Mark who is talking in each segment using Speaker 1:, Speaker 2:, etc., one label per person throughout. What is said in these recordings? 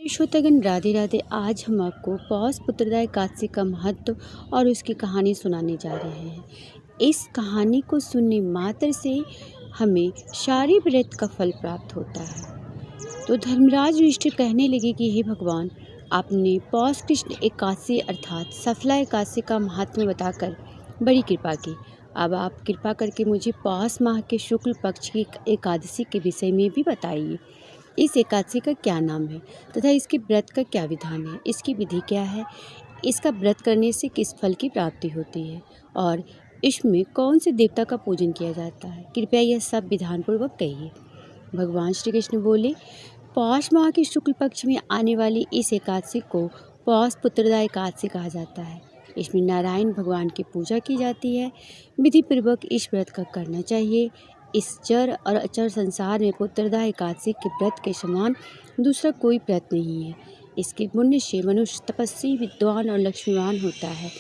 Speaker 1: श्रोतागण राधे राधे। आज हम आपको पौष पुत्रदा एकादशी का महत्व और उसकी कहानी सुनाने जा रहे हैं। इस कहानी को सुनने मात्र से हमें सारे व्रत का फल प्राप्त होता है। तो धर्मराज युधिष्ठिर कहने लगे कि हे भगवान, आपने पौष कृष्ण एकादशी अर्थात सफला एकादशी का महात्म्य बताकर बड़ी कृपा की। अब आप कृपा करके मुझे पौष माह के शुक्ल पक्ष की एकादशी के विषय में भी बताइए। इस एकादशी का क्या नाम है तथा इसके व्रत का क्या विधान है, इसकी विधि क्या है, इसका व्रत करने से किस फल की प्राप्ति होती है और इसमें कौन से देवता का पूजन किया जाता है। कृपया यह सब विधान पूर्वक कहिए। भगवान श्री कृष्ण बोले, पौष माह के शुक्ल पक्ष में आने वाली इस एकादशी को पौष पुत्रदा एकादशी कहा जाता है। इसमें नारायण भगवान की पूजा की जाती है। विधि पूर्वक इस व्रत का करना चाहिए। इस चर और अचर संसार में पुत्रदा एकादशी के व्रत के समान दूसरा कोई व्रत नहीं है। इसके पुण्य से मनुष्य तपस्वी, विद्वान और लक्ष्मीवान होता है।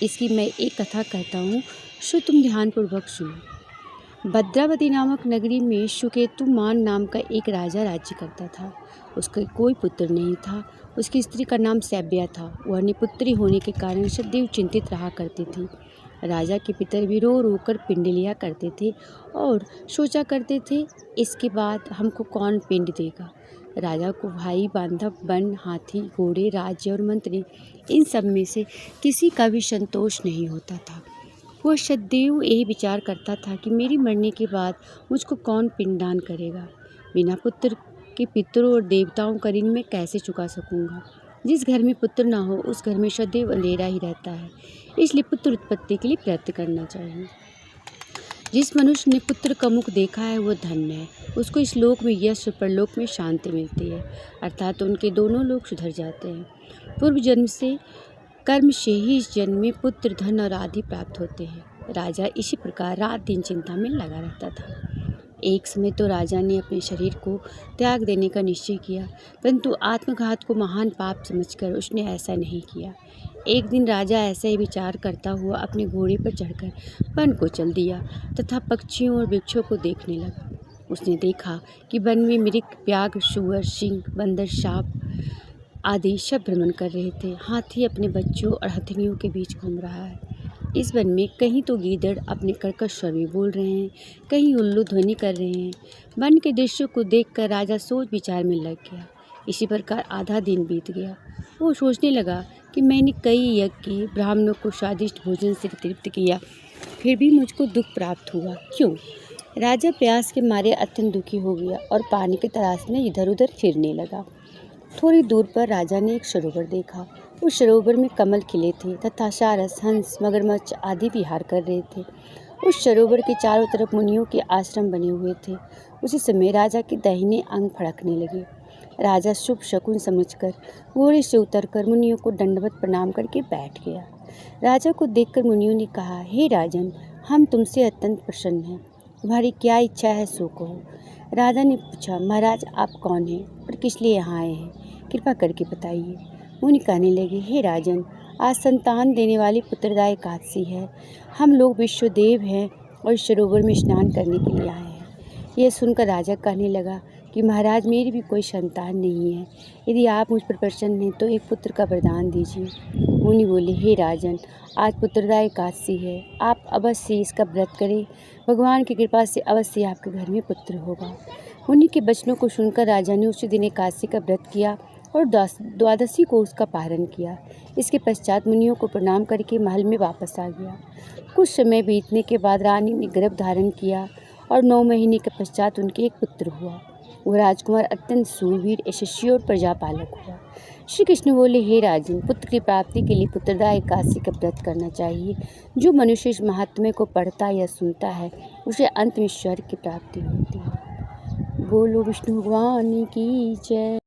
Speaker 1: इसकी मैं एक कथा कहता हूँ, सो तुम ध्यानपूर्वक सुनो। भद्रावती नामक नगरी में सुकेतुमान नाम का एक राजा राज्य करता था। उसका कोई पुत्र नहीं था। उसकी स्त्री का नाम सैब्या था। वह निपुत्री होने के कारण सदैव चिंतित रहा करती थी। राजा के पितर भी रो रो कर पिंड लिया करते थे और सोचा करते थे, इसके बाद हमको कौन पिंड देगा। राजा को भाई, बांधव, वन, हाथी, घोड़े, राज्य और मंत्री, इन सब में से किसी का भी संतोष नहीं होता था। वह सदैव यही विचार करता था कि मेरी मरने के बाद मुझको कौन पिंडदान करेगा। बिना पुत्र के पितरों और देवताओं का ऋण मैं कैसे चुका सकूंगा। जिस घर में पुत्र ना हो उस घर में सदैव अंधेरा ही रहता है। इसलिए पुत्र उत्पत्ति के लिए प्रयत्न करना चाहिए। जिस मनुष्य ने पुत्र का मुख देखा है वह धन्य है। उसको इस लोक में यश और परलोक में शांति मिलती है, अर्थात उनके दोनों लोक सुधर जाते हैं। पूर्व जन्म से कर्म से ही इस जन्म में पुत्र, धन और आदि प्राप्त होते हैं। राजा इसी प्रकार रात दिन चिंता में लगा रहता था। एक समय तो राजा ने अपने शरीर को त्याग देने का निश्चय किया, परंतु आत्मघात को महान पाप समझकर उसने ऐसा नहीं किया। एक दिन राजा ऐसा ही विचार करता हुआ अपने घोड़े पर चढ़कर वन को चल दिया तथा पक्षियों और वृक्षों को देखने लगा। उसने देखा कि वन में मृग, व्याघ्र, सूअर, सिंह, बंदर, सांप आदि सब भ्रमण कर रहे थे। हाथी अपने बच्चों और हथनियों के बीच घूम रहा है। इस वन में कहीं तो गीदड़ अपने कर्कश स्वर में बोल रहे हैं, कहीं उल्लू ध्वनि कर रहे हैं। वन के दृश्य को देखकर राजा सोच विचार में लग गया। इसी प्रकार आधा दिन बीत गया। वो सोचने लगा कि मैंने कई यज्ञ किए, ब्राह्मणों को स्वादिष्ट भोजन से तृप्त किया, फिर भी मुझको दुख प्राप्त हुआ, क्यों। राजा प्यास के मारे अत्यंत दुखी हो गया और पानी की तलाश में इधर उधर फिरने लगा। थोड़ी दूर पर राजा ने एक सरोवर देखा। उस सरोवर में कमल खिले थे तथा सारस, हंस, मगरमच्छ आदि विहार कर रहे थे। उस सरोवर के चारों तरफ मुनियों के आश्रम बने हुए थे। उसी समय राजा के दाहिने अंग फड़कने लगे। राजा शुभ शकुन समझकर घोड़े से उतरकर मुनियों को दंडवत प्रणाम करके बैठ गया। राजा को देखकर मुनियों ने कहा, हे राजन, हम तुमसे अत्यंत प्रसन्न हैं। तुम्हारी क्या इच्छा है सो कहो। राजा ने पूछा, महाराज आप कौन हैं और किस लिए यहाँ आए हैं, कृपा करके बताइए। मुनि कहने लगे, हे राजन, आज संतान देने वाली पुत्रदा एकादशी है। हम लोग विश्वदेव हैं और इस सरोवर में स्नान करने के लिए आए हैं। यह सुनकर राजा कहने लगा कि महाराज, मेरी भी कोई संतान नहीं है। यदि आप मुझ पर प्रसन्न हैं तो एक पुत्र का वरदान दीजिए। मुनि बोले, हे राजन, आज पुत्रदा एकादशी है, आप अवश्य इसका व्रत करें। भगवान की कृपा से अवश्य आपके घर में पुत्र होगा। मुनि के वचनों को सुनकर राजा ने उसी दिन एकादशी का व्रत किया और द्वादशी को उसका पारण किया। इसके पश्चात मुनियों को प्रणाम करके महल में वापस आ गया। कुछ समय बीतने के बाद रानी ने गर्भ धारण किया और 9 महीने के पश्चात उनके एक पुत्र हुआ। वह राजकुमार अत्यंत सूरवीर, यशस्वी और प्रजापालक हुआ। श्री कृष्ण बोले, हे राजन, पुत्र की प्राप्ति के लिए पुत्रदा एकादशी का व्रत करना चाहिए। जो मनुष्य इस महात्म्य को पढ़ता या सुनता है उसे अंत में स्वर्ग की प्राप्ति होती है। बोलो विष्णु भगवान की जय।